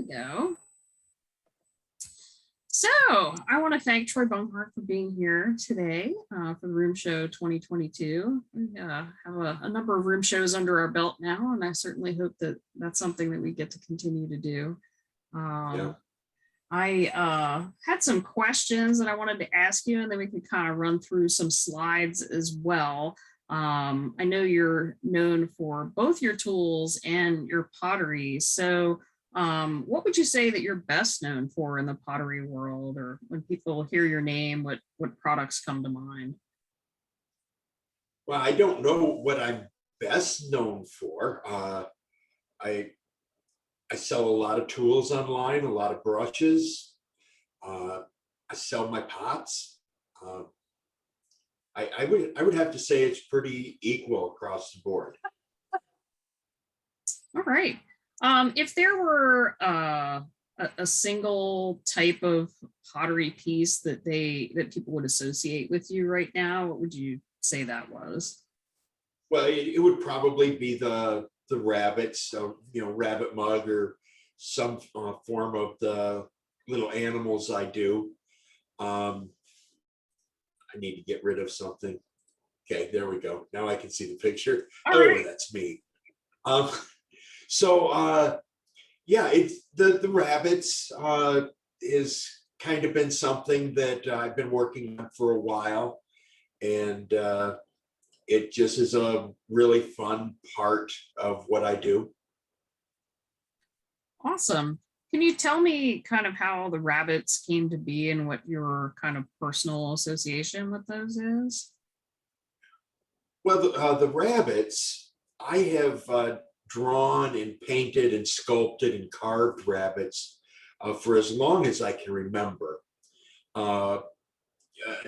go. So I want to thank Troy Bungart for being here today for the Roomshow 2022. We have a number of room shows under our belt now, and I certainly hope that that's something that we get to continue to do. Yeah. I had some questions that I wanted to ask you, and then we could kind of run through some slides as well. I know you're known for both your tools and your pottery. So what would you say that you're best known for in the pottery world, or when people hear your name, what products come to mind? Well, I don't know what I'm best known for. I I sell a lot of tools online, a lot of brushes. I sell my pots. Uh, I would have to say it's pretty equal across the board. All right. If there were a single type of pottery piece that people would associate with you right now, what would you say that was? Well, it would probably be the rabbits, rabbit mug or some form of the little animals I do. I need to get rid of something. Okay, there we go. Now I can see the picture. All right. That's me. Um, so yeah, it's the rabbits is kind of been something that I've been working on for a while, and it just is a really fun part of what I do. Awesome. Can you tell me kind of how the rabbits came to be and what your kind of personal association with those is? Well, the rabbits, I have drawn and painted and sculpted and carved rabbits for as long as I can remember. A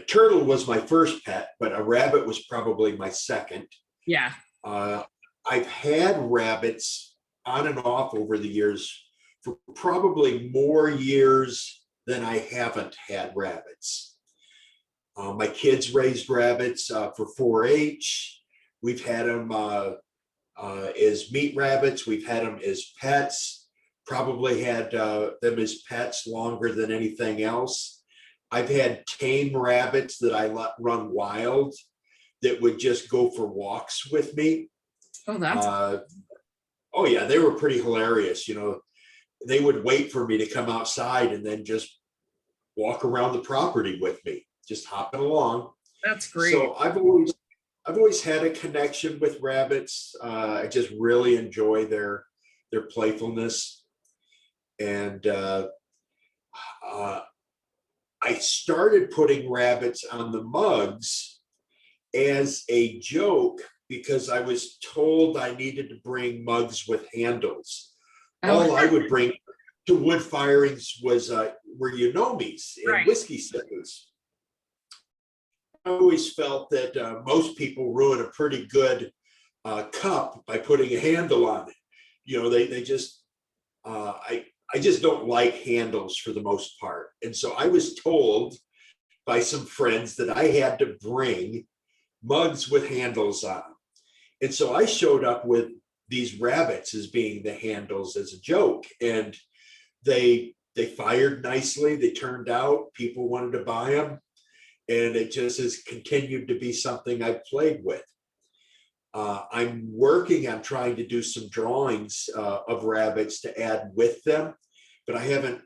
turtle was my first pet, but a rabbit was probably my second. Yeah. I've had rabbits on and off over the years for probably more years than I haven't had rabbits. My kids raised rabbits for 4-H. We've had them as meat rabbits. We've had them as pets. Probably had them as pets longer than anything else. I've had tame rabbits that I let run wild that would just go for walks with me. Oh, that's oh yeah, they were pretty hilarious. They would wait for me to come outside and then just walk around the property with me, just hopping along. That's great. So I've always had a connection with rabbits. I just really enjoy their playfulness, and I started putting rabbits on the mugs as a joke because I was told I needed to bring mugs with handles. All I would bring to wood firings was were Yonomis and whiskey sippers. I always felt that most people ruin a pretty good cup by putting a handle on it. They just I just don't like handles for the most part. And so I was told by some friends that I had to bring mugs with handles on them. And so I showed up with these rabbits as being the handles as a joke. And they fired nicely. They turned out, people wanted to buy them. And it just has continued to be something I've played with. I'm working on trying to do some drawings of rabbits to add with them, but I haven't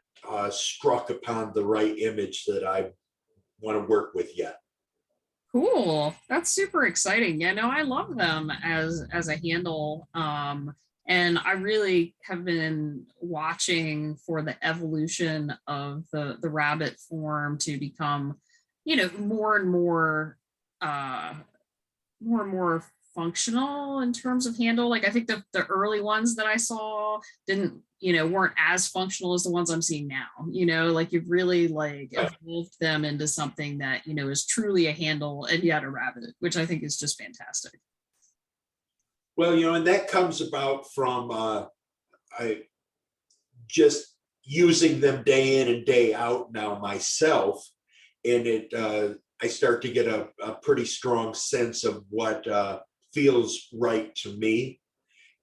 struck upon the right image that I want to work with yet. Cool. That's super exciting. Yeah, no, I love them as a handle. And I really have been watching for the evolution of the rabbit form to become, more and more functional in terms of handle. Like I think the early ones that I saw weren't as functional as the ones I'm seeing now. Like you've really evolved them into something that is truly a handle and yet a rabbit, which I think is just fantastic. Well, and that comes about from I just using them day in and day out now myself, and I start to get a pretty strong sense of what feels right to me,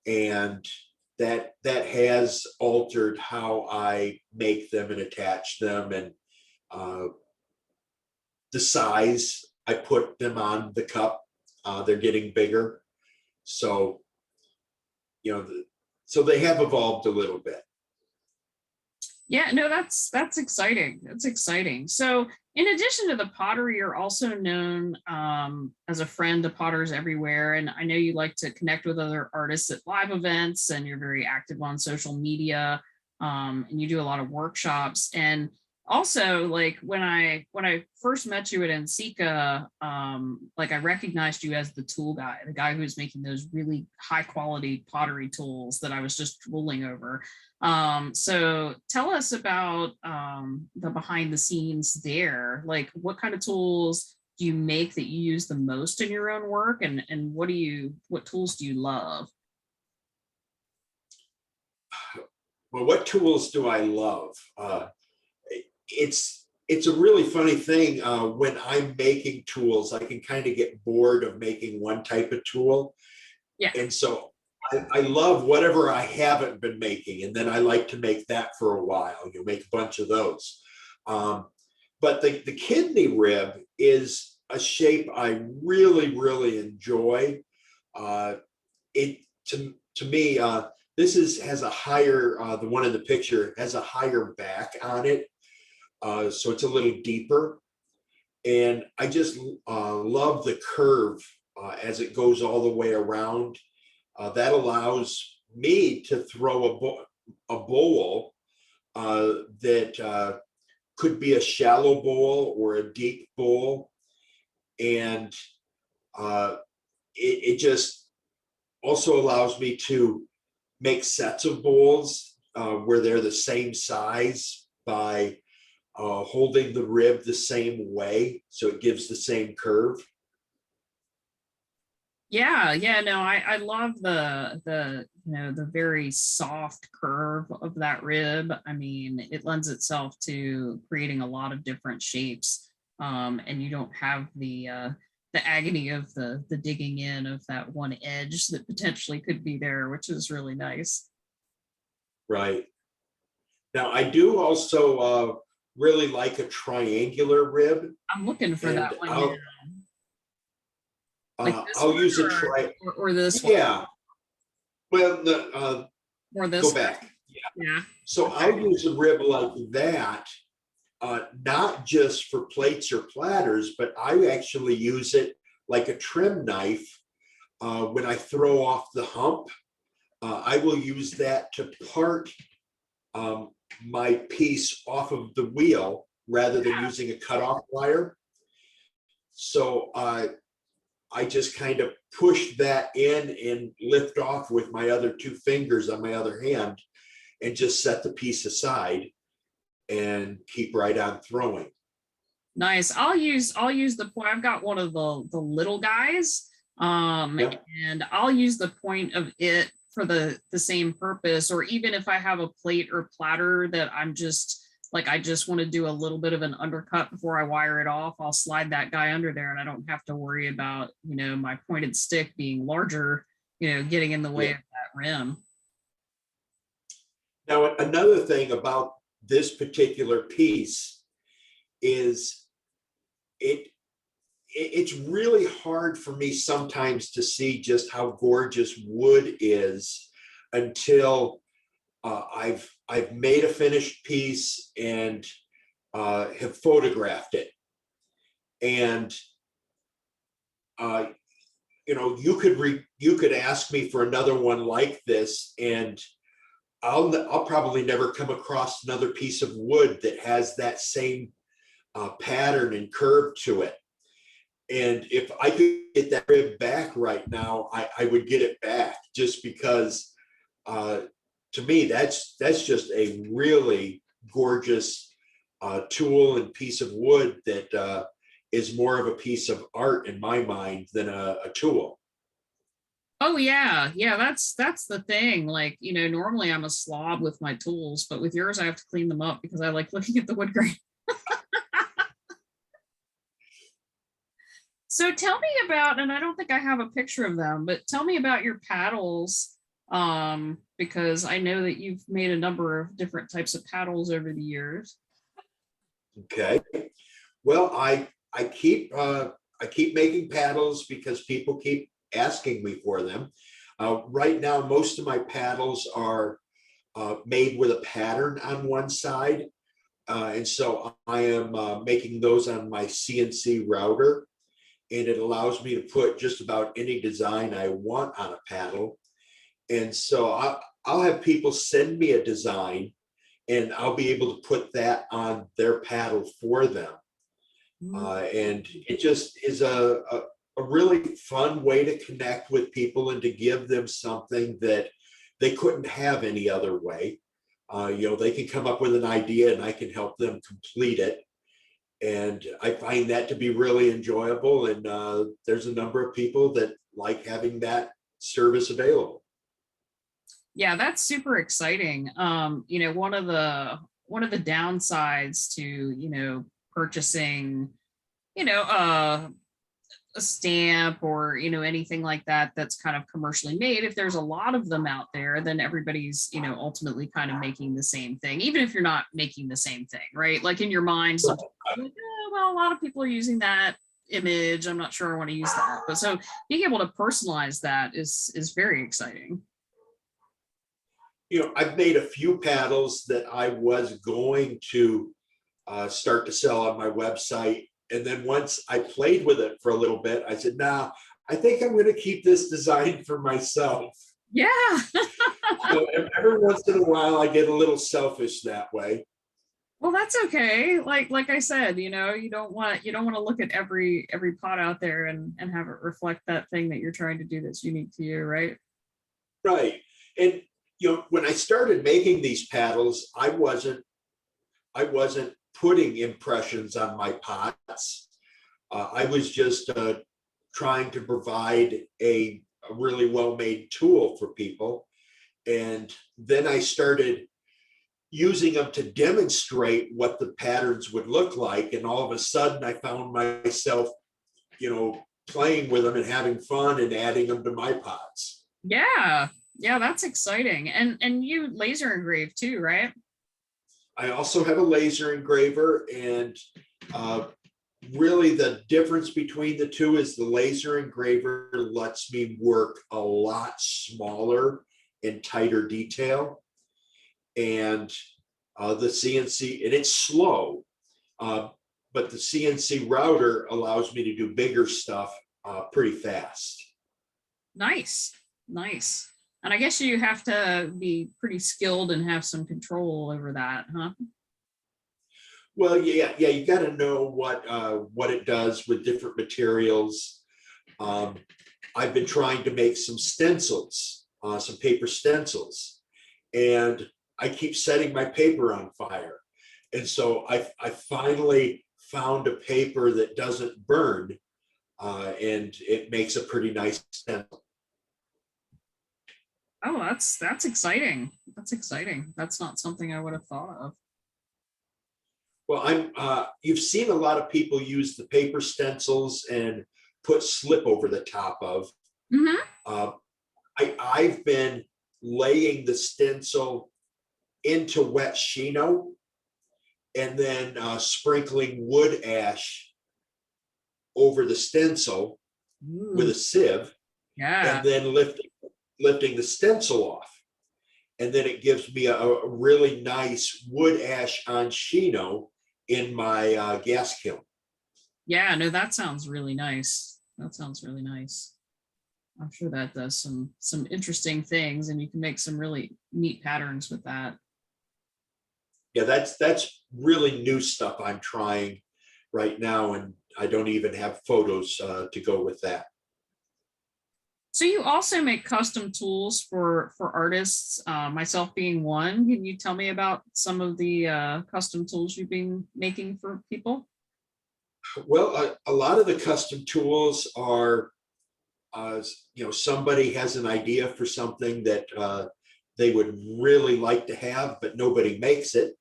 and that has altered how I make them and attach them, and the size I put them on the cup. They're getting bigger. So, so they have evolved a little bit. Yeah, no, that's exciting. That's exciting. So in addition to the pottery, you're also known as a friend to potters everywhere. And I know you like to connect with other artists at live events, and you're very active on social media. And you do a lot of workshops. And also, like when I first met you at NCECA, like I recognized you as the tool guy, the guy who was making those really high quality pottery tools that I was just drooling over. So tell us about the behind the scenes there. Like what kind of tools do you make that you use the most in your own work, and what tools do you love? Well, what tools do I love? It's a really funny thing. When I'm making tools, I can kind of get bored of making one type of tool. Yeah. And so I love whatever I haven't been making. And then I like to make that for a while. You make a bunch of those. But the kidney rib is a shape I really, really enjoy. It to me, has a higher, the one in the picture has a higher back on it. So it's a little deeper. And I just love the curve as it goes all the way around. That allows me to throw a bowl that could be a shallow bowl or a deep bowl. And it just also allows me to make sets of bowls where they're the same size by holding the rib the same way, so it gives the same curve. Yeah, no, I love the the very soft curve of that rib. I mean, it lends itself to creating a lot of different shapes. And you don't have the agony of the digging in of that one edge that potentially could be there, which is really nice. Right. Now, I do also really like a triangular rib, I'm looking for and that one now. Like this I'll one use a or this one yeah. Well, or this go one. back. Yeah. So Okay. I'll use a rib like that, not just for plates or platters, but I actually use it like a trim knife when I throw off the hump. I will use that to part my piece off of the wheel rather than using a cutoff wire. So I just kind of push that in and lift off with my other two fingers on my other hand and just set the piece aside and keep right on throwing. Nice. I'll use the point. I've got one of the little guys. Yep. And I'll use the point of it for the same purpose. Or even if I have a plate or platter that I'm just like I just want to do a little bit of an undercut before I wire it off, I'll slide that guy under there and I don't have to worry about, my pointed stick being larger, getting in the way Yeah. of that rim. Now, another thing about this particular piece is it it's really hard for me sometimes to see just how gorgeous wood is until I've made a finished piece and have photographed it. And you could ask me for another one like this, and I'll probably never come across another piece of wood that has that same pattern and curve to it. And if I could get that rib back right now, I would get it back, just because to me that's just a really gorgeous tool and piece of wood that is more of a piece of art in my mind than a tool. Oh yeah, that's the thing. Like, normally I'm a slob with my tools, but with yours I have to clean them up because I like looking at the wood grain. So tell me about, and I don't think I have a picture of them, but tell me about your paddles. Because I know that you've made a number of different types of paddles over the years. Okay. Well, I keep making paddles because people keep asking me for them. Right now, most of my paddles are made with a pattern on one side. And so I am making those on my CNC router, and it allows me to put just about any design I want on a paddle. And so I'll have people send me a design, and I'll be able to put that on their paddle for them. And it just is a really fun way to connect with people and to give them something that they couldn't have any other way. They can come up with an idea and I can help them complete it. And I find that to be really enjoyable. And there's a number of people that like having that service available. Yeah, that's super exciting. One of the downsides to, purchasing, you know, uh, a stamp or, anything like that that's kind of commercially made, if there's a lot of them out there, then everybody's, ultimately kind of making the same thing, even if you're not making the same thing, right? Like in your mind, sometimes you're like, well, a lot of people are using that image. I'm not sure I want to use that. But so being able to personalize that is very exciting. I've made a few paddles that I was going to start to sell on my website. And then once I played with it for a little bit, I said, nah, I think I'm going to keep this design for myself. Yeah. So every once in a while, I get a little selfish that way. Well, that's okay. Like I said, you don't want to look at every pot out there and have it reflect that thing that you're trying to do that's unique to you, right? Right. And when I started making these paddles, I wasn't putting impressions on my pots. I was just trying to provide a really well-made tool for people. And then I started using them to demonstrate what the patterns would look like. And all of a sudden I found myself, playing with them and having fun and adding them to my pots. Yeah. Yeah, that's exciting. And you laser engrave too, right? I also have a laser engraver, and uh, really the difference between the two is the laser engraver lets me work a lot smaller and tighter detail. And the CNC, and it's slow, uh, but the CNC router allows me to do bigger stuff pretty fast. Nice. Nice. And I guess you have to be pretty skilled and have some control over that, huh? Well, yeah, you got to know what it does with different materials. Um, I've been trying to make some stencils, some paper stencils, and I keep setting my paper on fire. And so I finally found a paper that doesn't burn, and it makes a pretty nice stencil. Oh, that's exciting. That's exciting. That's not something I would have thought of. Well, you've seen a lot of people use the paper stencils and put slip over the top of. Hmm. Uh, I've been laying the stencil into wet Shino and then sprinkling wood ash over the stencil with Ooh, a sieve, yeah. and then lifting the stencil off. And then it gives me a really nice wood ash on Shino in my gas kiln. Yeah, no, that sounds really nice. That sounds really nice. I'm sure that does some interesting things and you can make some really neat patterns with that. Yeah, that's really new stuff I'm trying right now, and I don't even have photos to go with that. So you also make custom tools for artists, myself being one. Can you tell me about some of the custom tools you've been making for people? Well, a lot of the custom tools are, somebody has an idea for something that they would really like to have, but nobody makes it.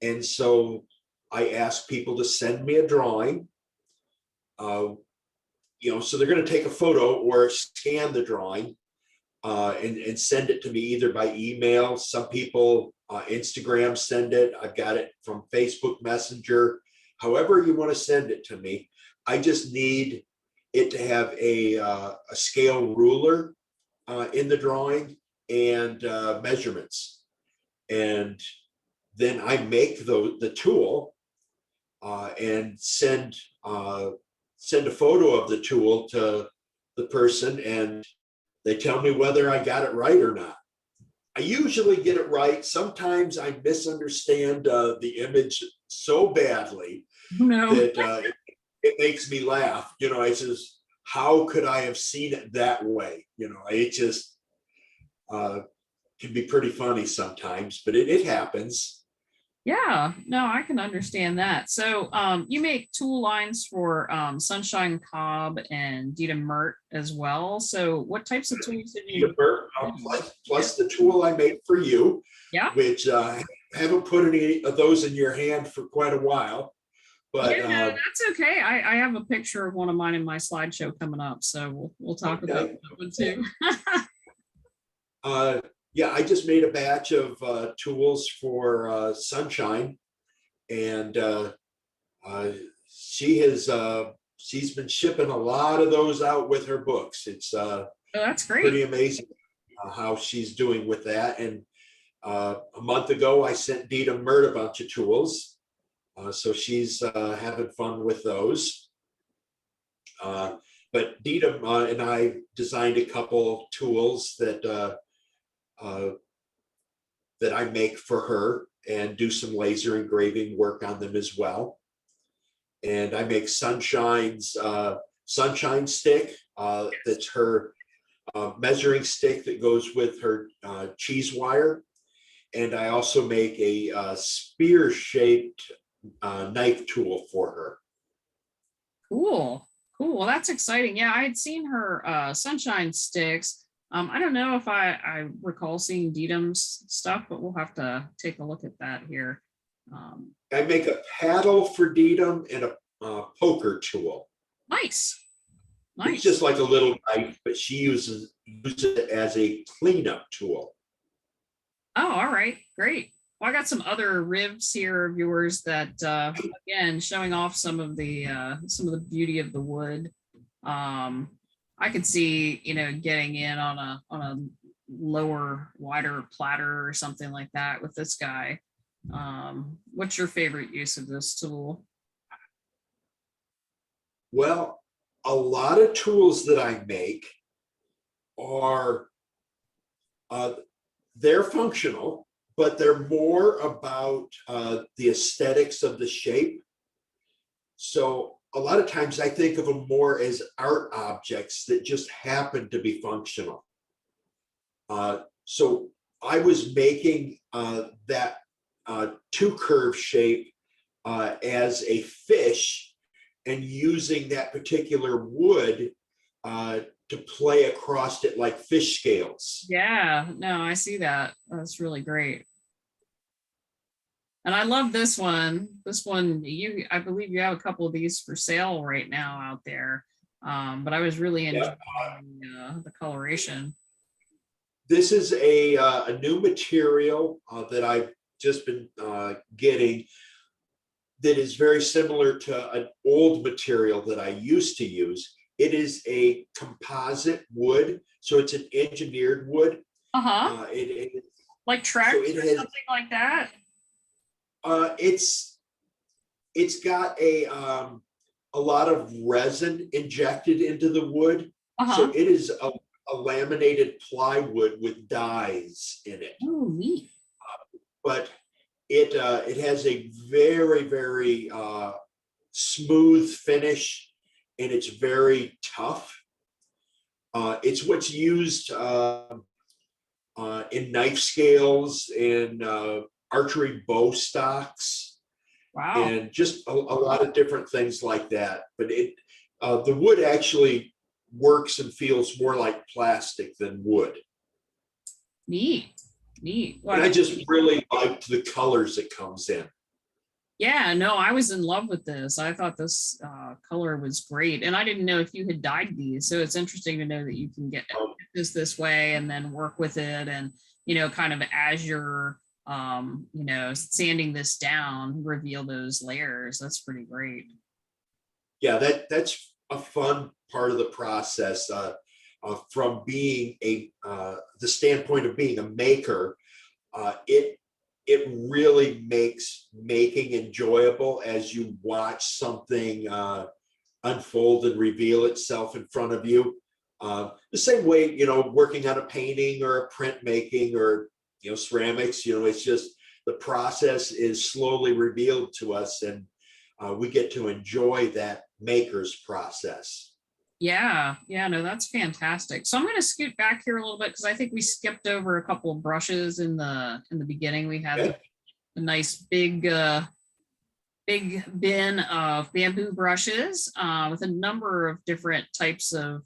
And so I ask people to send me a drawing. Uh, so they're going to take a photo or scan the drawing. and send it to me either by email. Some people Instagram send it. I've got it from Facebook Messenger. However you want to send it to me. I just need it to have a scale ruler in the drawing and measurements. And then I make the tool and send a photo of the tool to the person, and they tell me whether I got it right or not. I usually get it right. Sometimes I misunderstand the image so badly No. that it makes me laugh. You know, I just, how could I have seen it that way? You know, it just can be pretty funny sometimes, but it happens. Yeah, no, I can understand that. So you make tool lines for Sunshine Cobb and Dita Mert as well. So what types of tools did you use? Plus the tool I made for you, Yeah. which haven't put any of those in your hand for quite a while. But Yeah, no, that's okay. I have a picture of one of mine in my slideshow coming up, so we'll talk about that one too. Yeah, I just made a batch of tools for Sunshine, and she's been shipping a lot of those out with her books. It's Oh, that's great. pretty amazing how she's doing with that. And a month ago, I sent Dita Mert a bunch of tools, so she's having fun with those. But Dita and I designed a couple tools that I make for her and do some laser engraving work on them as well. And I make Sunshine's sunshine stick. That's her measuring stick that goes with her cheese wire. And I also make a spear-shaped knife tool for her. Cool. Cool. Well, that's exciting. Yeah, I had seen her sunshine sticks. I don't know if I recall seeing Dita's stuff, but we'll have to take a look at that here. I make a paddle for Dita and a poker tool. Nice. It's Nice. just like a little knife, but she uses it as a cleanup tool. Oh, all right. Great. Well, I got some other ribs here of yours that again showing off some of the beauty of the wood. I could see, getting in on a lower, wider platter or something like that with this guy. What's your favorite use of this tool? Well, a lot of tools that I make are they're functional, but they're more about the aesthetics of the shape. So a lot of times I think of them more as art objects that just happen to be functional. So I was making that two curve shape as a fish and using that particular wood to play across it like fish scales. Yeah, no, I see that. That's really great. And I love this one. This one, I believe you have a couple of these for sale right now out there. But I was really enjoying the coloration. This is a new material that I've just been getting that is very similar to an old material that I used to use. It is a composite wood, so it's an engineered wood. Uh-huh. Like Trex or something like that. It's got a lot of resin injected into the wood, so it is a laminated plywood with dyes in it. Oh, neat. But it has a very, very smooth finish, and it's very tough. It's what's used in knife scales and archery bow stocks. Wow. And just a lot of different things like that. But the wood actually works and feels more like plastic than wood. Neat. Well, and I just really liked the colors it comes in. Yeah, no, I was in love with this. I thought this color was great. And I didn't know if you had dyed these. So it's interesting to know that you can get Um, this way and then work with it. And, kind of as you're, sanding this down, reveal those layers. That's pretty great. yeah, that's a fun part of the process. From being the standpoint of being a maker, it really makes making enjoyable as you watch something unfold and reveal itself in front of you. The same way, working on a painting or a print making or, ceramics, it's just the process is slowly revealed to us, and we get to enjoy that maker's process. Yeah, yeah, no, that's fantastic. So I'm going to scoot back here a little bit because I think we skipped over a couple of brushes in the beginning. We had Okay. a nice big bin of bamboo brushes with a number of different types of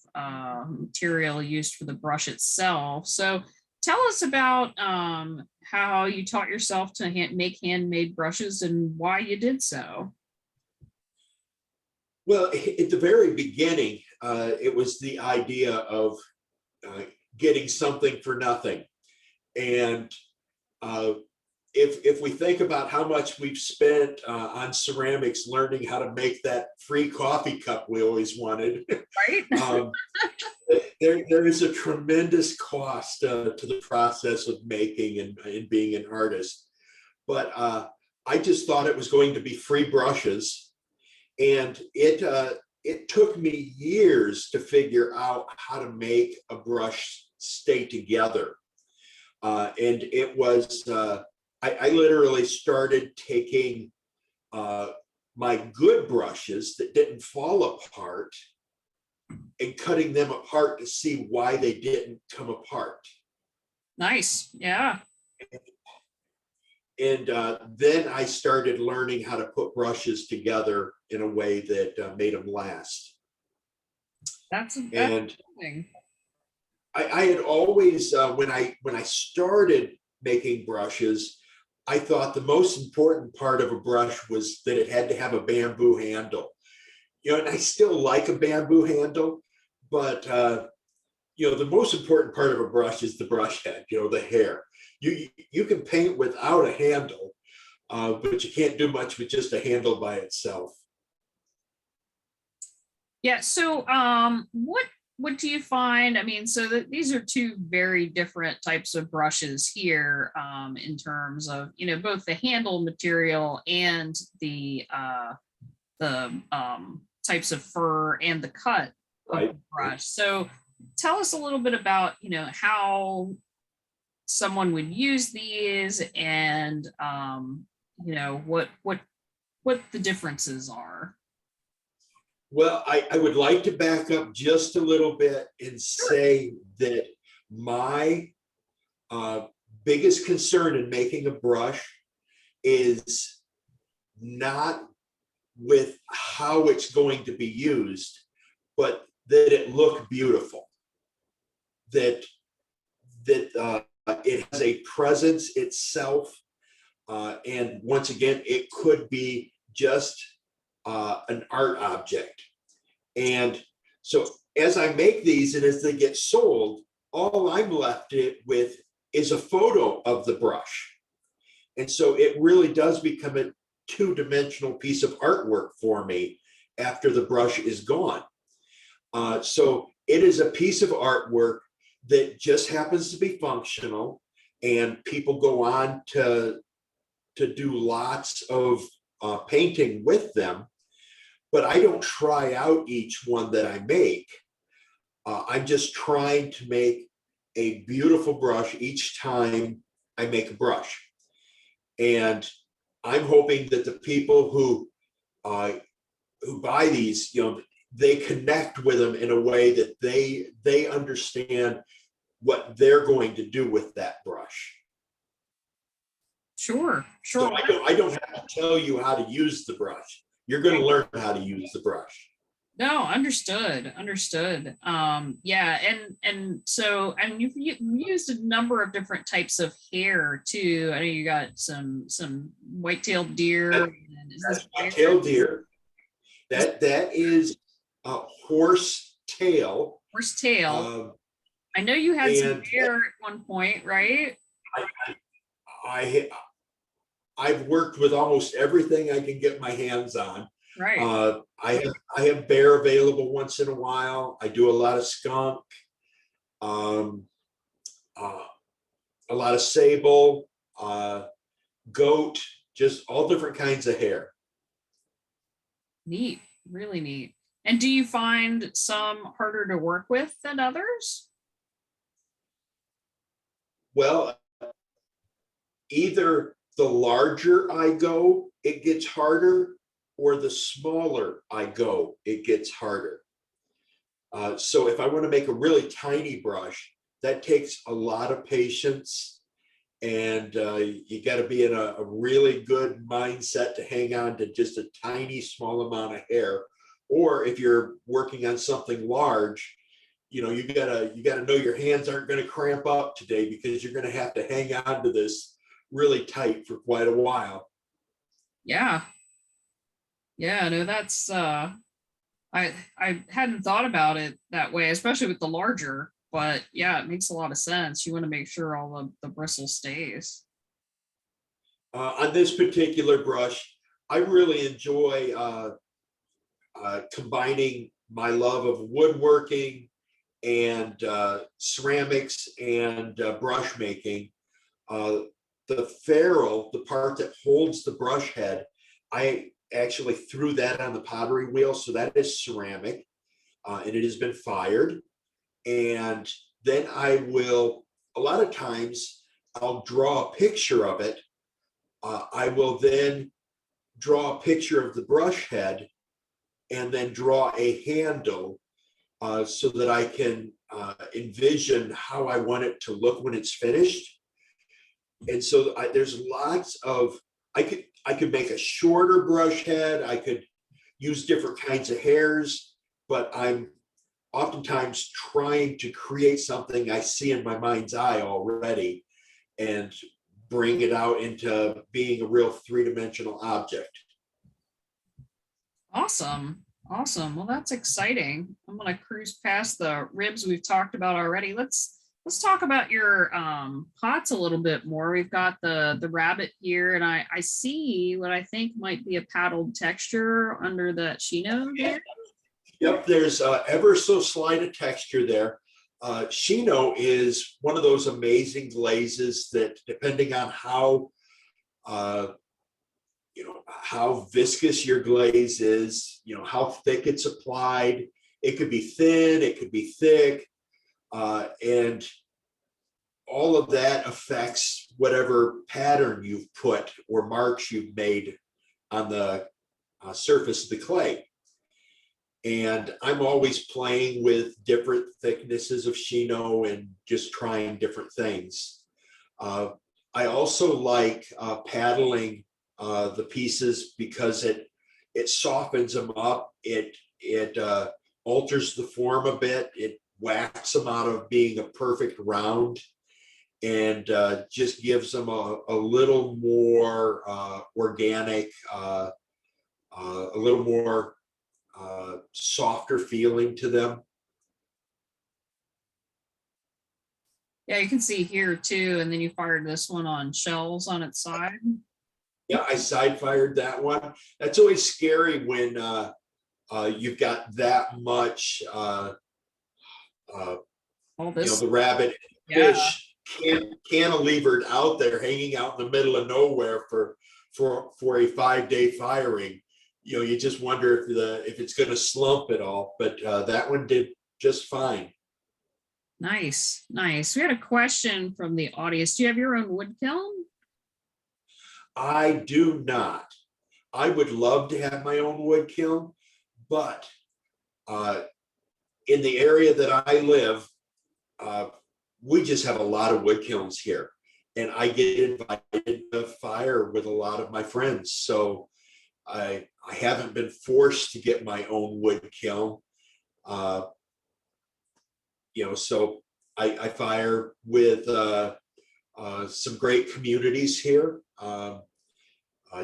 material used for the brush itself. So tell us about how you taught yourself to make handmade brushes and why you did so. Well, at the very beginning, it was the idea of uh, getting something for nothing. And uh, if we think about how much we've spent on ceramics, learning how to make that free coffee cup we always wanted, Right? um, there is a tremendous cost to the process of making and being an artist. But I just thought it was going to be free brushes, and it took me years to figure out how to make a brush stay together. And it was I literally started taking uh, my good brushes that didn't fall apart and cutting them apart to see why they didn't come apart. Nice. Yeah. And then I started learning how to put brushes together in a way that made them last. That's And amazing. I had always, when I started making brushes, I thought the most important part of a brush was that it had to have a bamboo handle. And I still like a bamboo handle, but the most important part of a brush is the brush head, the hair. You can paint without a handle, but you can't do much with just a handle by itself. Yeah. So, what do you find? I mean, so these are two very different types of brushes here, in terms of both the handle material and the types of fur and the cut of Right. the brush. So, tell us a little bit about how someone would use these and what the differences are. Well, I would like to back up just a little bit and Sure. say that my uh, biggest concern in making a brush is not with how it's going to be used, but that it look beautiful, that it has a presence itself, and once again, it could be just an art object. And so, as I make these and as they get sold, all I'm left with is a photo of the brush. And so it really does become a two-dimensional piece of artwork for me after the brush is gone. So it is a piece of artwork that just happens to be functional, and people go on to do lots of painting with them. But I don't try out each one that I make. I'm just trying to make a beautiful brush each time I make a brush. And I'm hoping that the people who buy these, they connect with them in a way that they understand what they're going to do with that brush. Sure, So sure. I don't have to tell you how to use the brush. You're going to learn how to use the brush. No, understood. Yeah, and so and you've used a number of different types of hair too. I know you got some white-tailed deer. That, And is that's this bear? white-tailed deer. This That is a horse tail. horse tail. Um, I know you had some and bear at one point, right? I I've worked with almost everything I can get my hands on. Right. I have bear available once in a while. I do a lot of skunk, um, uh, a lot of sable, goat, just all different kinds of hair. Neat, really neat. And do you find some harder to work with than others? Well, either the larger I go, it gets harder, or the smaller I go, it gets harder. So if I want to make a really tiny brush, that takes a lot of patience, and you got to be in a really good mindset to hang on to just a tiny, small amount of hair. Or if you're working on something large, you gotta know your hands aren't going to cramp up today, because you're going to have to hang on to this really tight for quite a while. Yeah. Yeah, no, that's I hadn't thought about it that way, especially with the larger, but yeah, it makes a lot of sense. You want to make sure all the bristle stays. On this particular brush, I really enjoy combining my love of woodworking and ceramics and brush making. Uh, the ferrule, the part that holds the brush head, I actually threw that on the pottery wheel. So that is ceramic, and it has been fired. And then a lot of times, I'll draw a picture of it. I will then draw a picture of the brush head and then draw a handle, so that I can envision how I want it to look when it's finished. And so there's lots of, I could make a shorter brush head. I could use different kinds of hairs, but I'm oftentimes trying to create something I see in my mind's eye already, and bring it out into being a real three-dimensional object. Awesome. Awesome. Well, that's exciting. I'm gonna cruise past the ribs we've talked about already. Let's talk about your pots a little bit more. We've got the rabbit here, and I see what I think might be a paddled texture under that chino there. Yep, there's ever so slight a texture there. Chino is one of those amazing glazes that, depending on uh, how viscous your glaze is, how thick it's applied. It could be thin, it could be thick, and all of that affects whatever pattern you've put or marks you've made on the surface of the clay. And I'm always playing with different thicknesses of Chino and just trying different things. Uh, I also like paddling the pieces, because it softens them up. It alters the form a bit. It whacks them out of being a perfect round, and just gives them a little more organic, a little more softer feeling to them. Yeah, you can see here too, and then you fired this one on shells on its side. Yeah, I side fired that one. That's always scary when you've got that much, uh, All this, the rabbit yeah. fish cantilevered out there, hanging out in the middle of nowhere for a 5-day firing. You just wonder if it's going to slump at all. But that one did just fine. Nice, nice. We had a question from the audience. Do you have your own wood kiln? I do not. I would love to have my own wood kiln, but uh, in the area that I live, uh, we just have a lot of wood kilns here, and I get invited to fire with a lot of my friends. So I haven't been forced to get my own wood kiln. So I fire with some great communities here.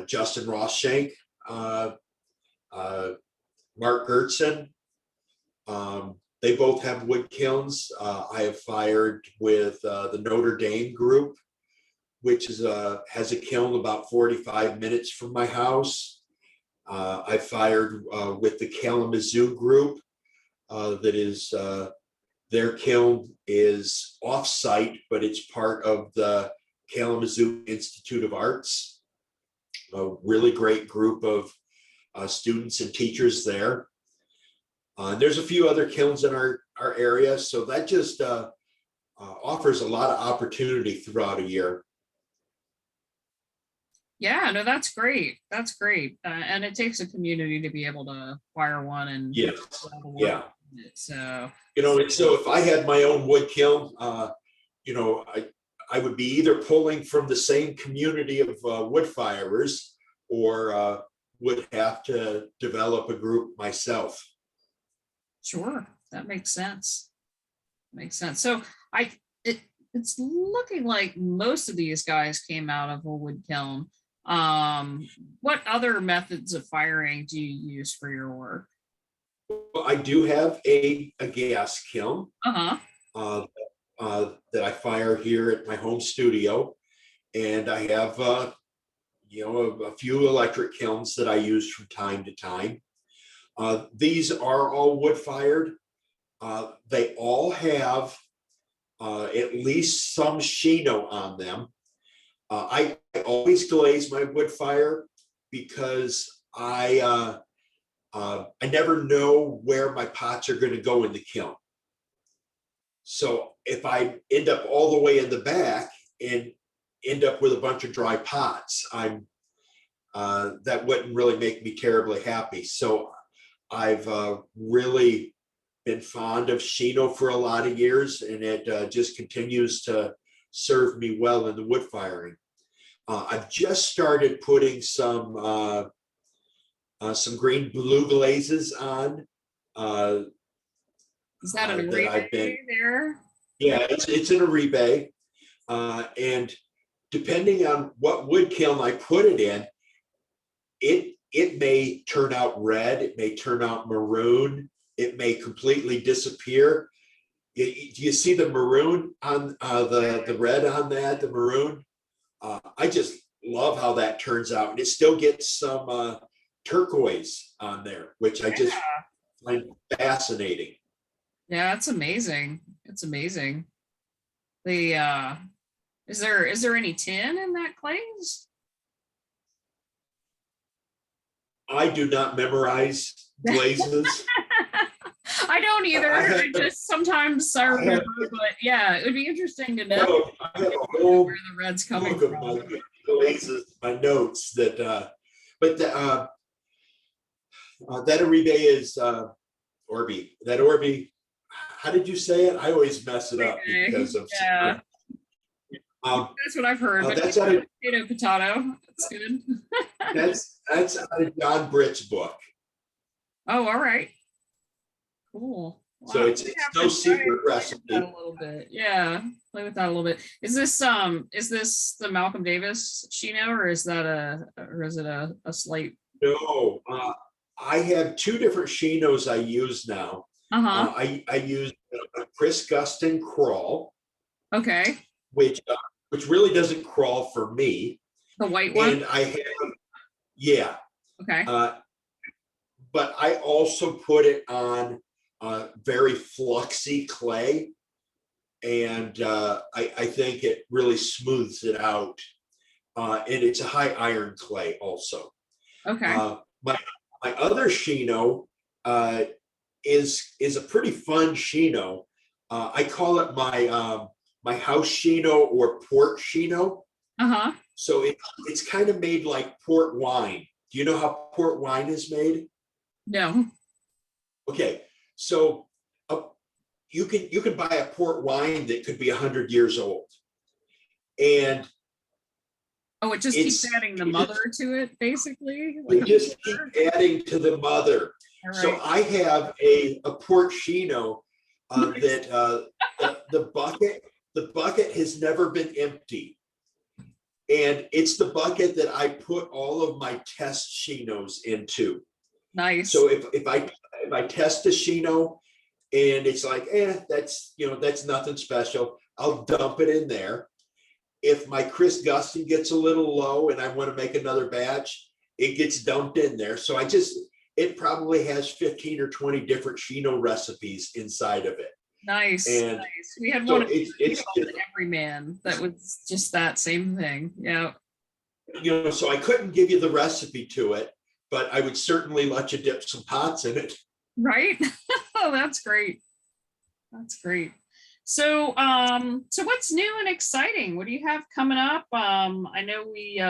Justin Rothshank, Mark Gertson. They both have wood kilns. I have fired with the Notre Dame group, which has a kiln about 45 minutes from my house. I fired with the Kalamazoo group. That is, their kiln is off-site, but it's part of the Kalamazoo Institute of Arts. A really great group of students and teachers there. There's a few other kilns in our area, so that just offers a lot of opportunity throughout a year. Yeah, no, that's great. That's great. And it takes a community to be able to fire one and Yes, yeah. So, So if I had my own wood kiln, I would be either pulling from the same community of wood firers, or would have to develop a group myself. sure, that makes sense. Makes sense. So it's looking like most of these guys came out of a wood kiln. What other methods of firing do you use for your work? Well, I do have a gas kiln Uh-huh. That I fire here at my home studio, and I have a few electric kilns that I use from time to time. These are all wood fired. They all have at least some shino on them. I always glaze my wood fire because I never know where my pots are going to go in the kiln. So if I end up all the way in the back and end up with a bunch of dry pots, that wouldn't really make me terribly happy. So I've really been fond of shino for a lot of years, and it just continues to serve me well in the wood firing. I've just started putting some green blue glazes on. Is that an that I've been, there? yeah, it's in a rebay. And depending on what wood kiln I put it in, it may turn out red, it may turn out maroon, it may completely disappear. Do you see the maroon on the red on that, the maroon? I just love how that turns out. And it still gets some turquoise on there, which I just find fascinating. Yeah, it's amazing. It's amazing. The is there any tin in that glaze? I do not memorize glazes. I don't either. I just sometimes I remember, but yeah, it would be interesting to know I have a whole where the red's coming book of from. my glazes, my notes that, but that Oribe is Orby. That Orby, how did you say it? I always mess it up because of. Yeah. That's what I've heard. But that's out of, potato. That's good. that's out of John Britt's book. Oh, all right. Cool. Wow. So it's no secret recipe. A little bit, yeah. Play with that a little bit. Is this the Malcolm Davis Shino, or is it a slate? No, I have two different Shinos I use now. I use a Chris Gustin crawl. Okay. Which really doesn't crawl for me. The white one. And I have, yeah. Okay. But I also put it on very fluxy clay, and I think it really smooths it out. And it's a high iron clay also. Okay. My other Shino is a pretty fun Shino. I call it my house Shino or port Shino. So it's kind of made like port wine. Do you know how port wine is made? No. Okay, so you can buy a port wine that could be 100 years old, and Oh, it just keeps It's adding the mother to it, basically, like you a just keep mother. adding to the mother. All So right. I have a porcino Nice. that the bucket has never been empty. And it's the bucket that I put all of my test chinos into. Nice. So if I test a chino and it's like, that's nothing special, I'll dump it in there. If my Chris Gustin gets a little low and I want to make another batch, it gets dumped in there. So it probably has 15 or 20 different chino recipes inside of it. Nice. And Nice. We had one so of it's these it's called Everyman that was just that same thing. Yeah. so I couldn't give you the recipe to it, but I would certainly let you dip some pots in it. Right. Oh, that's great. That's great. So what's new and exciting? What do you have coming up? I know we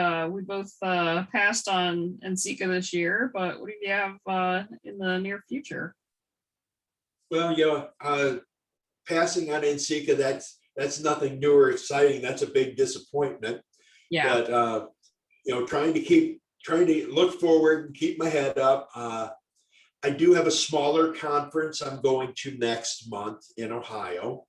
both passed on NCECA this year, but what do you have in the near future? Well, passing on NCECA, that's nothing new or exciting. That's a big disappointment. Yeah. But trying to look forward and keep my head up. I do have a smaller conference I'm going to next month in Ohio.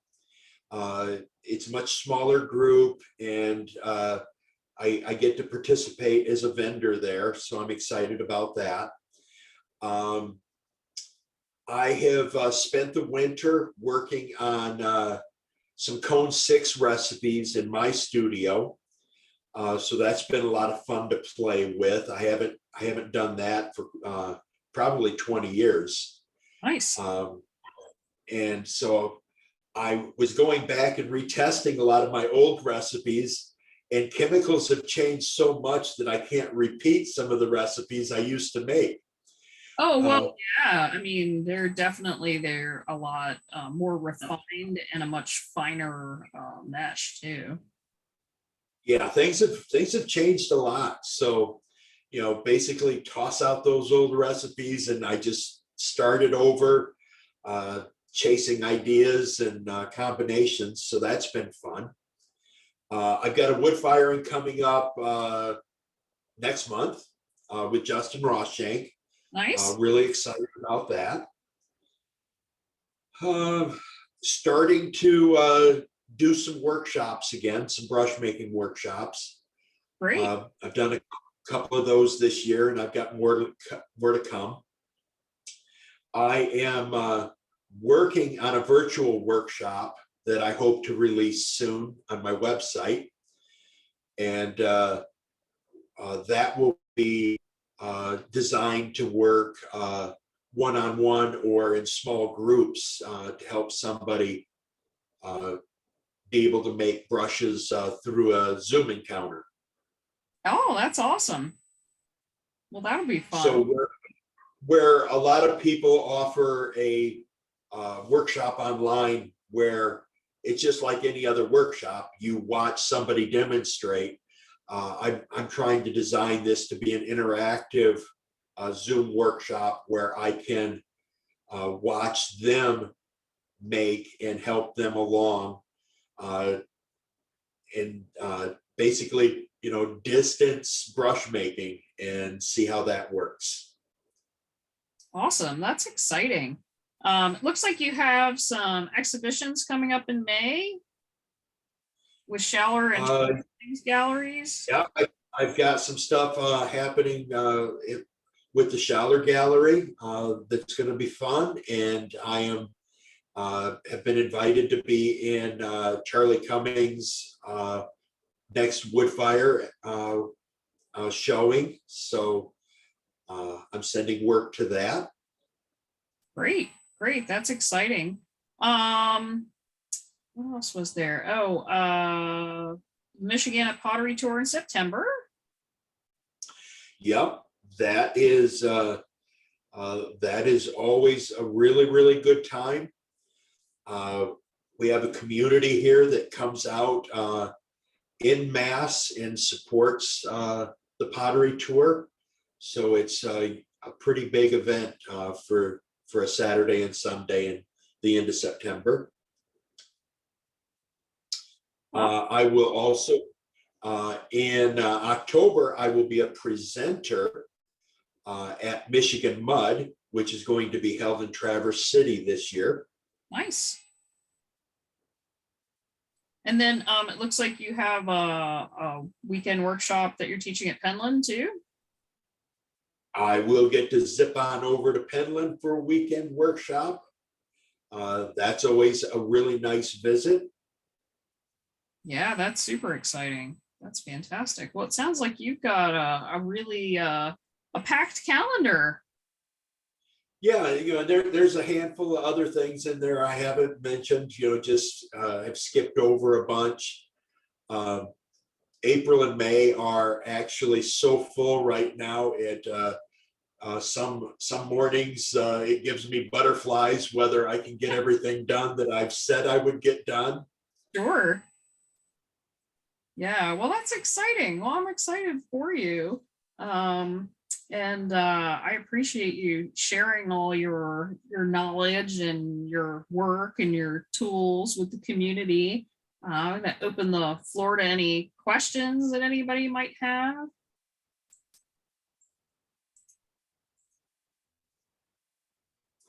It's a much smaller group, and I get to participate as a vendor there, so I'm excited about that. I have spent the winter working on some Cone 6 recipes in my studio. So that's been a lot of fun to play with. I haven't done that for probably 20 years. Nice. And so I was going back and retesting a lot of my old recipes, and chemicals have changed so much that I can't repeat some of the recipes I used to make. Oh, Uh, well, yeah. I mean, they're a lot more refined and a much finer mesh too. yeah, things have changed a lot. So, basically toss out those old recipes and I just started over, chasing ideas and combinations. So that's been fun. I've got a wood firing coming up next month with Justin Rosshank. Nice. Really excited about that. Uh, Starting to do some workshops again, some brush making workshops. Great. I've done a couple of those this year, and I've got more to come. I am working on a virtual workshop that I hope to release soon on my website, and that will be designed to work one-on-one or in small groups to help somebody be able to make brushes through a Zoom encounter. Oh, that's awesome. Well, that'll be So fun. where a lot of people offer a workshop online where it's just like any other workshop, you watch somebody demonstrate. I'm trying to design this to be an interactive Zoom workshop where I can watch them make and help them along, and basically, distance brush making and see how that works. Awesome. That's exciting. It looks like you have some exhibitions coming up in May with Shaller and Uh, Things galleries. yeah, I've got some stuff happening with the Shaller Gallery that's going to be fun, and I am have been invited to be in Charlie Cummings' next Woodfire showing. So I'm sending work to that. Great, great. That's exciting. Um, what else was there? Oh, Michigan Pottery Tour in September. Yep, that is always a really, really good time. We have a community here that comes out in mass and supports the pottery tour. So it's a pretty big event for a Saturday and Sunday and the end of September. I will also In October, I will be a presenter at Michigan Mud, which is going to be held in Traverse City this year. Nice. And then it looks like you have a weekend workshop that you're teaching at Penland too. I will get to zip on over to Penland for a weekend workshop. That's always a really nice visit. Yeah, that's super exciting. That's fantastic. Well, it sounds like you've got a really a packed calendar. Yeah, there's a handful of other things in there I haven't mentioned, just I've skipped over a bunch. April and May are actually so full right now. Some mornings it gives me butterflies whether I can get everything done that I've said I would get done. Sure. Yeah, well, that's exciting. Well, I'm excited for you. And I appreciate you sharing all your knowledge and your work and your tools with the community. I'm going to open the floor to any questions that anybody might have.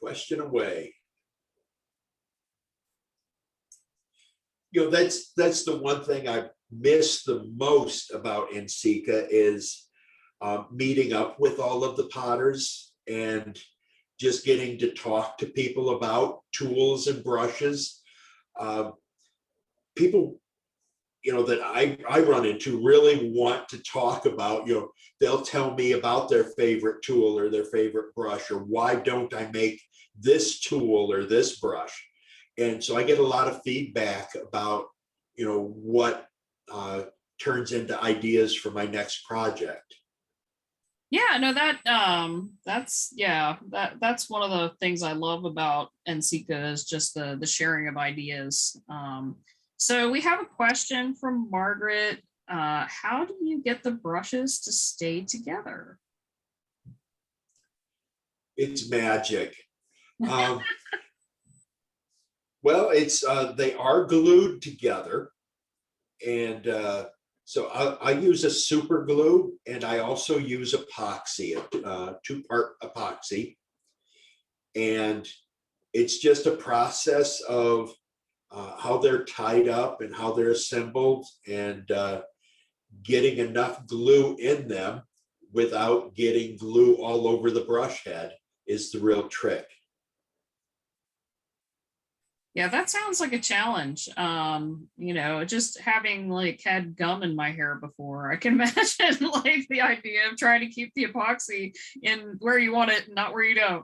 Question away. That's the one thing I miss the most about NCECA is meeting up with all of the potters and just getting to talk to people about tools and brushes. People, that I run into really want to talk about, they'll tell me about their favorite tool or their favorite brush, or why don't I make this tool or this brush? And so I get a lot of feedback about, what turns into ideas for my next project. Yeah, no, that's one of the things I love about NCECA is just the sharing of ideas. So we have a question from Margaret. How do you get the brushes to stay together? It's magic. Well, they are glued together, and so I use a super glue, and I also use epoxy, a two-part epoxy, and it's just a process of how they're tied up and how they're assembled, and getting enough glue in them without getting glue all over the brush head is the real trick. Yeah, that sounds like a challenge. Just having like had gum in my hair before, I can imagine like the idea of trying to keep the epoxy in where you want it, not where you don't.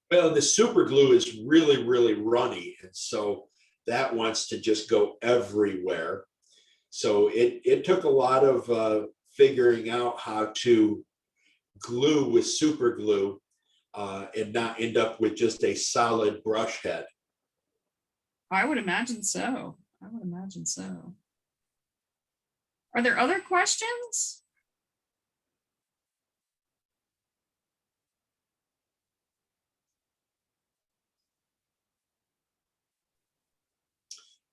Well, the super glue is really, really runny, and so that wants to just go everywhere. So it took a lot of figuring out how to glue with super glue and not end up with just a solid brush head. I would imagine so. I would imagine so. Are there other questions?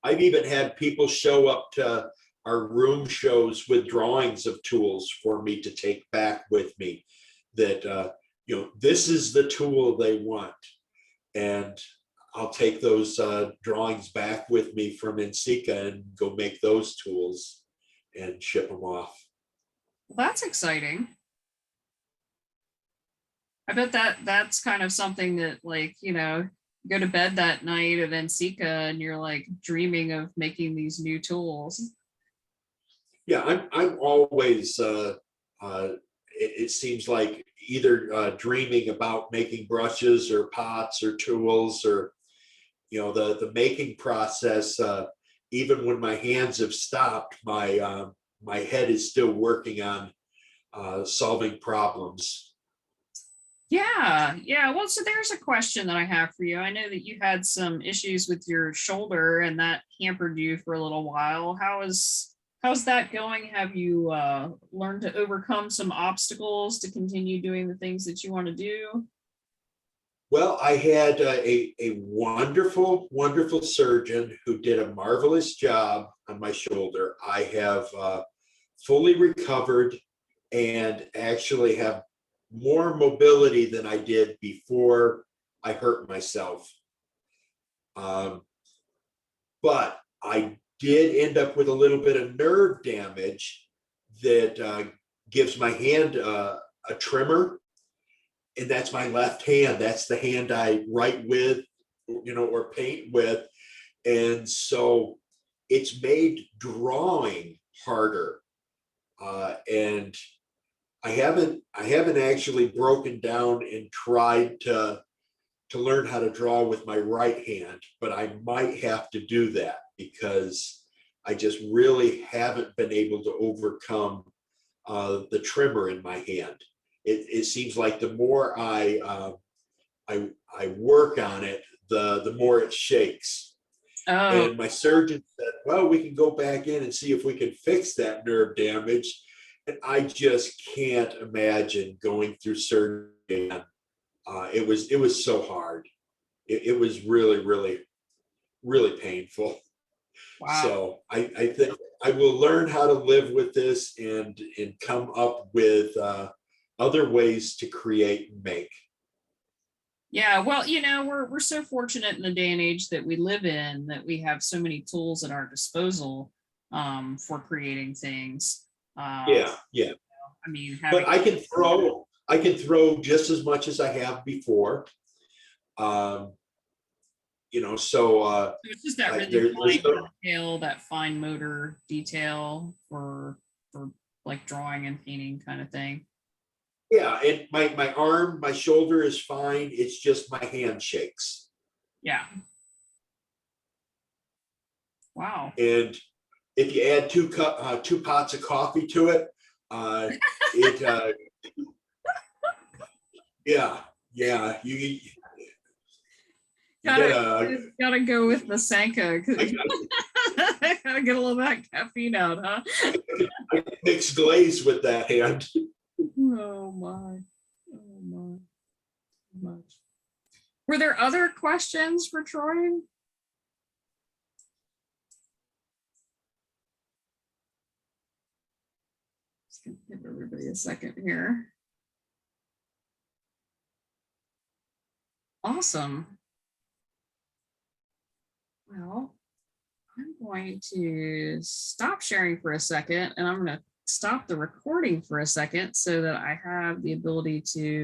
I've even had people show up to our room shows with drawings of tools for me to take back with me that, this is the tool they want. And I'll take those drawings back with me from NCECA and go make those tools and ship them off. Well, that's exciting. I bet that's kind of something that like, go to bed that night at NCECA and you're like dreaming of making these new tools. Yeah, I'm always, it seems like either dreaming about making brushes or pots or tools, or, the making process, even when my hands have stopped, my head is still working on solving problems. Yeah. Well, so there's a question that I have for you. I know that you had some issues with your shoulder and that hampered you for a little while. How's that going? Have you learned to overcome some obstacles to continue doing the things that you want to do? Well, I had a wonderful, wonderful surgeon who did a marvelous job on my shoulder. I have fully recovered and actually have more mobility than I did before I hurt myself. But I did end up with a little bit of nerve damage that gives my hand a tremor, and that's my left hand. That's the hand I write with, or paint with. And so it's made drawing harder. And I haven't actually broken down and tried to learn how to draw with my right hand, but I might have to do that because I just really haven't been able to overcome the tremor in my hand. It seems like the more I work on it, the more it shakes. Oh, And my surgeon said, well, we can go back in and see if we can fix that nerve damage. And I just can't imagine going through surgery again. It was so hard. It was really, really, really painful. wow. So I think I will learn how to live with this and come up with other ways to create and make. Yeah, well, we're so fortunate in the day and age that we live in that we have so many tools at our disposal for creating things. Yeah, yeah. I mean, But I can throw just as much as I have before. Um, so it's just that really there's fine detail, that fine motor detail for like drawing and painting kind of thing. yeah, and my arm, my shoulder is fine. It's just my hand shakes. Yeah. Wow. And if you add two pots of coffee to it, it yeah, yeah, you Gotta gotta gotta go with the Sanka. I, Gotta get a little of that caffeine out, huh? I mix glaze with that hand. Oh my. Oh my. Much. Were there other questions for Troy? Just gonna give everybody a second here. Awesome. Well, I'm going to stop sharing for a second and I'm going to stop the recording for a second so that I have the ability to